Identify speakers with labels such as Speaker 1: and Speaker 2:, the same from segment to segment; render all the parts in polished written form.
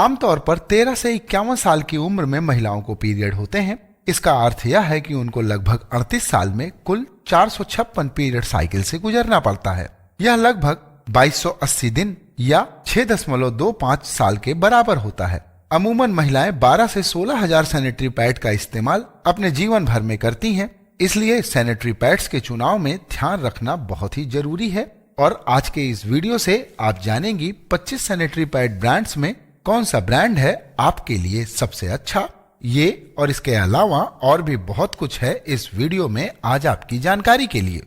Speaker 1: आमतौर पर 13 से 51 साल की उम्र में महिलाओं को पीरियड होते हैं। इसका अर्थ यह है कि उनको लगभग 38 साल में कुल 456 पीरियड साइकिल से गुजरना पड़ता है। यह लगभग 2280 दिन या 6.25 साल के बराबर होता है। अमूमन महिलाएं 12 से 16,000 सैनिटरी पैड का इस्तेमाल अपने जीवन भर में करती हैं, इसलिए सैनिटरी पैड्स के चुनाव में ध्यान रखना बहुत ही जरूरी है। और आज के इस वीडियो से आप जानेंगी 25 सैनिटरी पैड ब्रांड्स में कौन सा ब्रांड है आपके लिए सबसे अच्छा। ये और इसके अलावा और भी बहुत कुछ है इस वीडियो में आज आपकी जानकारी के लिए।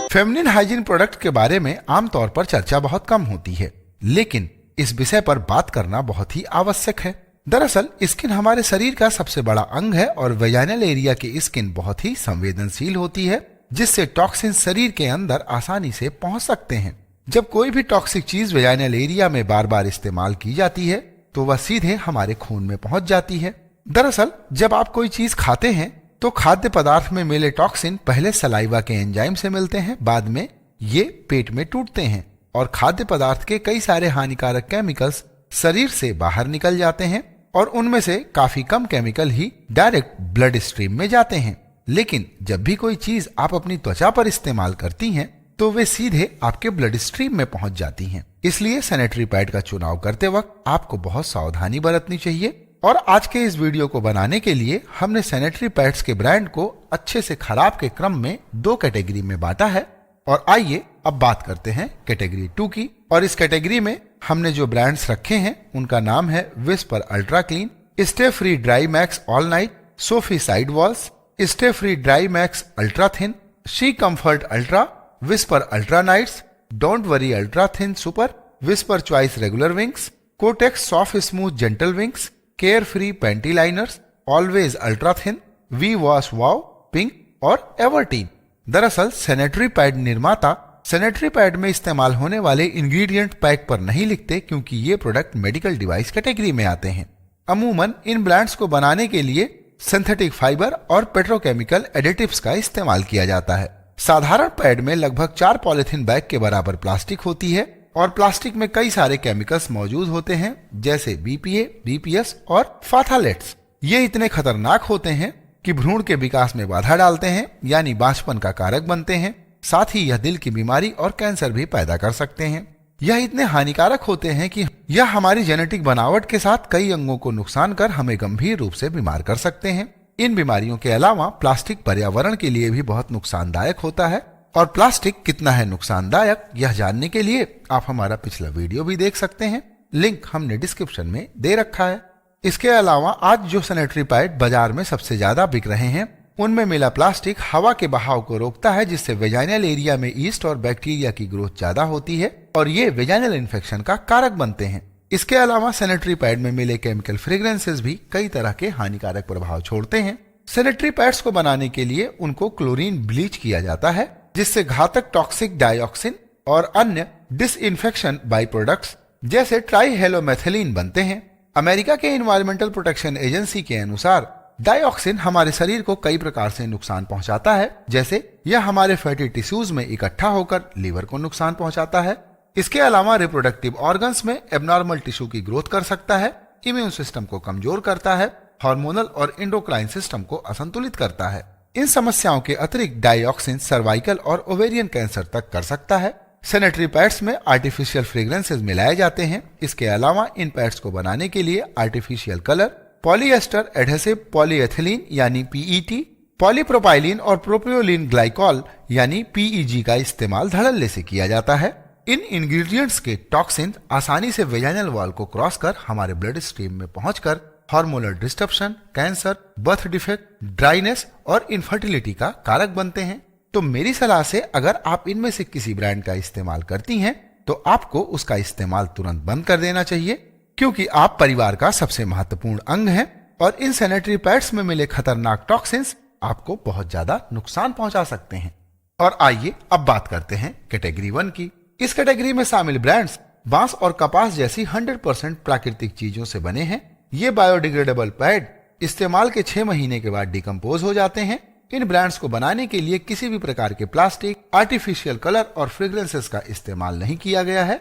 Speaker 1: फेमिनिन हाइजीन प्रोडक्ट के बारे में आमतौर पर चर्चा बहुत कम होती है, लेकिन इस विषय पर बात करना बहुत ही आवश्यक है। दरअसल स्किन हमारे शरीर का सबसे बड़ा अंग है और वेजाइनल एरिया की स्किन बहुत ही संवेदनशील होती है, जिससे टॉक्सिन शरीर के अंदर आसानी से पहुंच सकते हैं। जब कोई भी टॉक्सिक चीज वेजाइनल एरिया में बार बार इस्तेमाल की जाती है तो वह सीधे हमारे खून में पहुंच जाती है। दरअसल जब आप कोई चीज खाते हैं तो खाद्य पदार्थ में मिले टॉक्सिन पहले सलाइवा के एंजाइम से मिलते हैं, बाद में ये पेट में टूटते हैं और खाद्य पदार्थ के कई सारे हानिकारक केमिकल्स शरीर से बाहर निकल जाते हैं और उनमें से काफी कम केमिकल ही डायरेक्ट ब्लड स्ट्रीम में जाते हैं। लेकिन जब भी कोई चीज आप अपनी त्वचा पर इस्तेमाल करती हैं तो वे सीधे आपके ब्लड स्ट्रीम में पहुंच जाती हैं। इसलिए सैनिटरी पैड का चुनाव करते वक्त आपको बहुत सावधानी बरतनी चाहिए। और आज के इस वीडियो को बनाने के लिए हमने सैनिटरी पैड्स के ब्रांड को अच्छे से खराब के क्रम में 2 कैटेगरी में बांटा है। और आइए अब बात करते हैं कैटेगरी 2 की। और इस कैटेगरी में हमने जो ब्रांड्स रखे हैं उनका नाम है Whisper Ultra Clean, Stayfree Dry Max All Night, Sofy Side Walls, Stayfree Dry Max Ultra Thin, She Comfort Ultra, Whisper Ultra Nights, Don't Worry Ultra Thin Super, Whisper Choice Regular Wings, Kotex Soft Smooth Gentle Wings, Carefree Panty Liners, Always Ultra Thin, V Wash Wow, Pink और Everteen. दरअसल sanitary pad निर्माता sanitary pad में इस्तेमाल होने वाले ingredient pack पर नहीं लिखते, क्योंकि ये प्रोडक्ट मेडिकल डिवाइस कैटेगरी में आते हैं। अमूमन इन ब्रांड्स को बनाने के लिए सिंथेटिक फाइबर और पेट्रोकेमिकल एडिटिव्स का इस्तेमाल किया जाता है। साधारण पैड में लगभग 4 पॉलिथीन बैग के बराबर प्लास्टिक होती है और प्लास्टिक में कई सारे केमिकल्स मौजूद होते हैं, जैसे BPA, BPS और फाथालेट्स। ये इतने खतरनाक होते हैं कि भ्रूण के विकास में बाधा डालते हैं, यानी बांझपन का कारक बनते हैं। साथ ही यह दिल की बीमारी और कैंसर भी पैदा कर सकते हैं। यह इतने हानिकारक होते हैं कि यह हमारी जेनेटिक बनावट के साथ कई अंगों को नुकसान कर हमें गंभीर रूप से बीमार कर सकते हैं। इन बीमारियों के अलावा प्लास्टिक पर्यावरण के लिए भी बहुत नुकसानदायक होता है। और प्लास्टिक कितना है नुकसानदायक यह जानने के लिए आप हमारा पिछला वीडियो भी देख सकते हैं, लिंक हमने डिस्क्रिप्शन में दे रखा है। इसके अलावा आज जो सैनिटरी पैड बाजार में सबसे ज्यादा बिक रहे हैं उनमें मिला प्लास्टिक हवा के बहाव को रोकता है, जिससे वेजाइनल एरिया में ईस्ट और बैक्टीरिया की ग्रोथ ज्यादा होती है और ये वेजाइनल इन्फेक्शन का कारक बनते हैं। इसके अलावा सैनिटरी पैड में मिले केमिकल फ्रेग्रेंसेस भी कई तरह के हानिकारक प्रभाव छोड़ते हैं। सैनिटरी पैड्स को बनाने के लिए उनको क्लोरीन ब्लीच किया जाता है, जिससे घातक टॉक्सिक डाइऑक्सिन और अन्य डिसइंफेक्शन बाई प्रोडक्ट्स जैसे ट्राईहेलोमेथिलीन बनते हैं। अमेरिका के एनवायरमेंटल प्रोटेक्शन एजेंसी के अनुसार डाइऑक्सिन हमारे शरीर को कई प्रकार से नुकसान पहुंचाता है, जैसे यह हमारे फैटी टिश्यूज में इकट्ठा होकर लीवर को नुकसान पहुंचाता है। इसके अलावा रिप्रोडक्टिव ऑर्गन्स में एबनॉर्मल टिश्यू की ग्रोथ कर सकता है, इम्यून सिस्टम को कमजोर करता है, हार्मोनल और एंडोक्राइन सिस्टम को असंतुलित करता है। इन समस्याओं के अतिरिक्त डाइऑक्सिन सर्वाइकल और ओवेरियन कैंसर तक कर सकता है। सैनिटरी पैड्स में आर्टिफिशियल फ्रेग्रेंसेस मिलाए जाते हैं। इसके अलावा इन पैड्स को बनाने के लिए artificial colour, polyester adhesive polyethylene यानी PET, पॉलीप्रोपाइलीन और प्रोपियोलिन ग्लाइकॉल यानी PEG का इस्तेमाल धड़ल्ले से किया जाता है। इन इंग्रेडिएंट्स के टॉक्सिन आसानी से वेजाइनल वॉल को क्रॉस कर हमारे ब्लड स्ट्रीम में पहुंचकर hormonal disruption, cancer, birth defect, dryness और इनफर्टिलिटी का कारक बनते हैं। तो मेरी सलाह से अगर आप इनमें से किसी ब्रांड का इस्तेमाल करती हैं तो आपको उसका इस्तेमाल तुरंत बंद कर देना चाहिए, क्योंकि आप परिवार का सबसे महत्वपूर्ण अंग हैं और इन सैनिटरी पैड्स में मिले खतरनाक टॉक्सिन्स आपको बहुत ज्यादा नुकसान पहुंचा सकते हैं। और आइए अब बात करते हैं कैटेगरी 1 की। इस कैटेगरी में शामिल ब्रांड्स बांस और कपास जैसी 100% प्राकृतिक चीजों से बने हैं। ये बायोडिग्रेडेबल पैड इस्तेमाल के 6 महीने के बाद डिकम्पोज हो जाते हैं इन ब्रांड्स को बनाने के लिए किसी भी प्रकार के प्लास्टिक, आर्टिफिशियल कलर और फ्रेग्रेंसेस का इस्तेमाल नहीं किया गया है।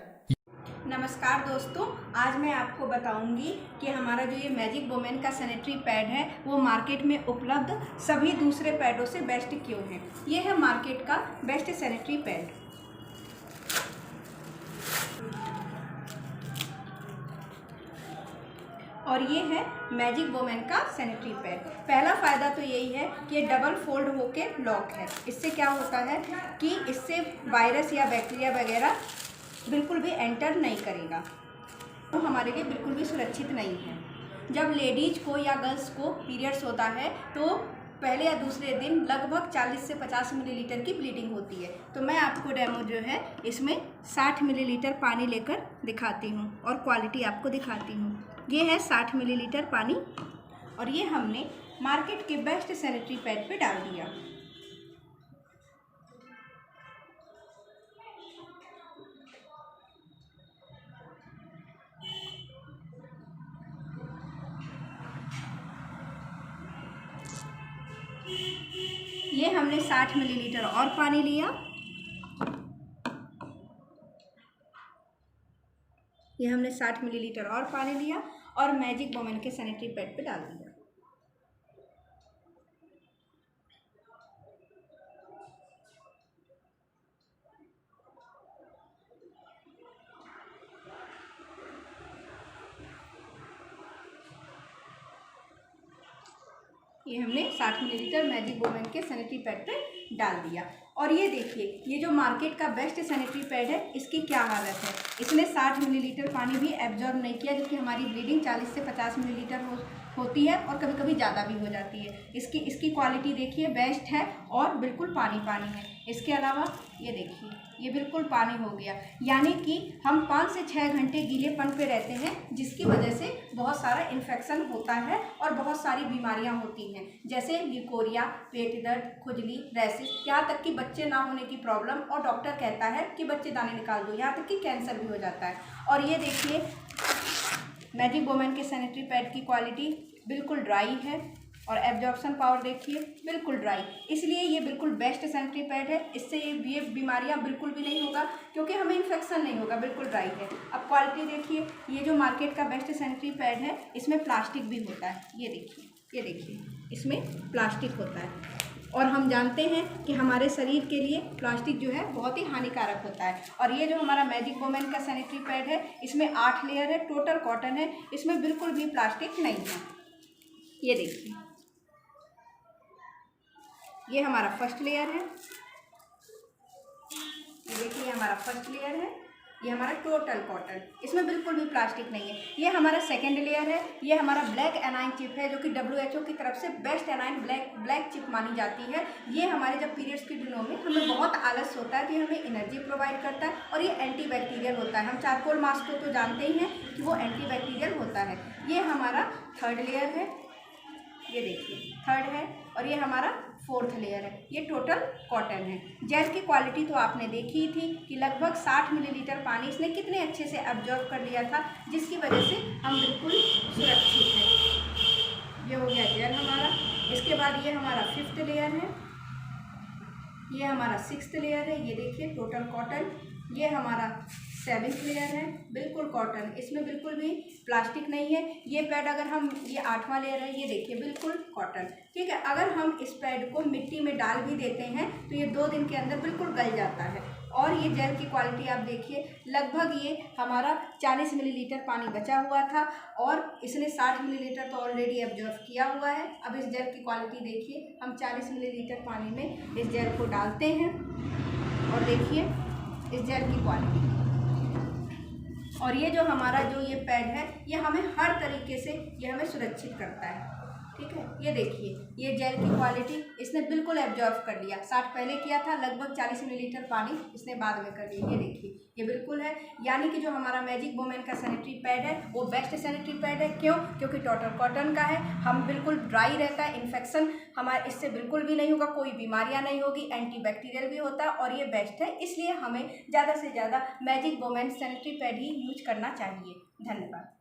Speaker 2: नमस्कार दोस्तों, आज मैं आपको बताऊंगी कि हमारा जो ये मैजिक वुमेन का सैनिटरी पैड है वो मार्केट में उपलब्ध सभी दूसरे पैडों से बेस्ट क्यों है। ये है मार्केट का बेस्ट सैनिटरी पैड। और ये है मैजिक वुमेन का सैनिटरी पैड। पहला फ़ायदा तो यही है कि ये डबल फोल्ड होके लॉक है। इससे क्या होता है कि इससे वायरस या बैक्टीरिया वगैरह बिल्कुल भी एंटर नहीं करेगा, तो हमारे लिए बिल्कुल भी सुरक्षित नहीं है। जब लेडीज को या गर्ल्स को पीरियड्स होता है तो पहले या दूसरे दिन लगभग 40 से 50 मिलीलीटर की ब्लीडिंग होती है। तो मैं आपको डेमो जो है इसमें 60 मिलीलीटर पानी लेकर दिखाती हूँ और क्वालिटी आपको दिखाती हूँ। ये है 60 मिलीलीटर पानी और ये हमने मार्केट के बेस्ट सैनिटरी पैड पे डाल दिया। ये हमने 60 मिलीलीटर और पानी लिया। ये हमने 60 मिलीलीटर और पानी लिया और मैजिक वुमेन के सैनिटरी पैड पे डाल दिया। ये हमने 60 मिलीलीटर मैजिक वुमेन के सैनिटरी पैड पे डाल दिया। और ये देखिए, ये जो मार्केट का बेस्ट सैनिटरी पैड है इसकी क्या हालत है। इसने 60 मिलीलीटर पानी भी एब्जॉर्ब नहीं किया, जबकि हमारी ब्लीडिंग 40 से 50 मिलीलीटर होती है और कभी कभी ज़्यादा भी हो जाती है। इसकी क्वालिटी देखिए, बेस्ट है और बिल्कुल पानी पानी है। इसके अलावा ये देखिए, ये बिल्कुल पानी हो गया, यानी कि हम 5 से 6 घंटे गीलेपन पे रहते हैं, जिसकी वजह से बहुत सारा इन्फेक्शन होता है और बहुत सारी बीमारियां होती हैं, जैसे ल्यूकोरिया, पेट दर्द, खुजली, रैशेस, यहाँ तक कि बच्चे ना होने की प्रॉब्लम। और डॉक्टर कहता है कि बच्चे दाने निकाल दो, यहाँ तक कि कैंसर भी हो जाता है। और ये देखिए, मैजिक वुमेन के सैनिटरी पैड की क्वालिटी बिल्कुल ड्राई है और एब्जॉर्प्शन पावर देखिए बिल्कुल ड्राई, इसलिए ये बिल्कुल बेस्ट सैनिटरी पैड है। इससे ये बीमारियां बिल्कुल भी नहीं होगा, क्योंकि हमें इन्फेक्शन नहीं होगा, बिल्कुल ड्राई है। अब क्वालिटी देखिए, ये जो मार्केट का बेस्ट सैनिटरी पैड है इसमें प्लास्टिक भी होता है। ये देखिए, इसमें प्लास्टिक होता है और हम जानते हैं कि हमारे शरीर के लिए प्लास्टिक जो है बहुत ही हानिकारक होता है। और ये जो हमारा मैजिक वुमेन का सैनिटरी पैड है इसमें 8 लेयर है, टोटल कॉटन है, इसमें बिल्कुल भी प्लास्टिक नहीं है। ये देखिए, ये हमारा फर्स्ट लेयर है। ये देखिए, हमारा फर्स्ट लेयर है। ये हमारा टोटल कॉटन, इसमें बिल्कुल भी प्लास्टिक नहीं है। ये हमारा सेकेंड लेयर है। ये हमारा ब्लैक एनाइन चिप है, जो कि WHO की तरफ से बेस्ट एनाइन ब्लैक चिप मानी जाती है। ये हमारे जब पीरियड्स के दिनों में हमें बहुत आलस होता है तो ये हमें एनर्जी प्रोवाइड करता है और ये एंटी बैक्टीरियल होता है। हम चारकोल मास्क को तो जानते ही हैं कि वो एंटी बैक्टीरियल होता है। ये हमारा थर्ड लेयर है। ये देखिए, थर्ड है। और ये हमारा फोर्थ लेयर है। ये टोटल कॉटन है। जेल की क्वालिटी तो आपने देखी ही थी कि लगभग 60 मिलीलीटर पानी इसने कितने अच्छे से एब्जॉर्ब कर लिया था, जिसकी वजह से हम बिल्कुल सुरक्षित हैं। ये हो गया जेल हमारा। इसके बाद ये हमारा 5th लेयर है। ये हमारा 6th लेयर है। ये देखिए, टोटल कॉटन। ये हमारा 7th लेयर है, बिल्कुल कॉटन, इसमें बिल्कुल भी प्लास्टिक नहीं है। ये पैड अगर हम, ये 8वां लेयर है, ये देखिए बिल्कुल कॉटन, ठीक है। अगर हम इस पैड को मिट्टी में डाल भी देते हैं तो ये 2 दिन के अंदर बिल्कुल गल जाता है। और ये जेल की क्वालिटी आप देखिए, लगभग ये हमारा 40 मिलीलीटर पानी बचा हुआ था और इसने 60 मिलीलीटर तो ऑलरेडी एब्जॉर्ब किया हुआ है। अब इस जेल की क्वालिटी देखिए, हम 40 मिलीलीटर पानी में इस जेल को डालते हैं और देखिए इस जेल की क्वालिटी। और ये जो हमारा ये पैड है ये हमें हर तरीके से ये हमें सुरक्षित करता है, ठीक है। ये देखिए, ये जेल की क्वालिटी इसने बिल्कुल एब्जॉर्ब कर लिया। 60 पहले किया था, लगभग 40 मिलीलीटर पानी इसने बाद में कर लिया। ये देखिए, ये बिल्कुल है। यानी कि जो हमारा मैजिक वुमेन का सैनिटरी पैड है वो बेस्ट सैनिटरी पैड है। क्यों? क्योंकि टोटल कॉटन का है, हम बिल्कुल ड्राई रहता है, इन्फेक्शन हमारे इससे बिल्कुल भी नहीं होगा, कोई बीमारियां नहीं होगी, एंटी बैक्टीरियल भी होता है और ये बेस्ट है। इसलिए हमें ज़्यादा से ज़्यादा मैजिक वुमेन सैनिटरी पैड ही यूज करना चाहिए। धन्यवाद।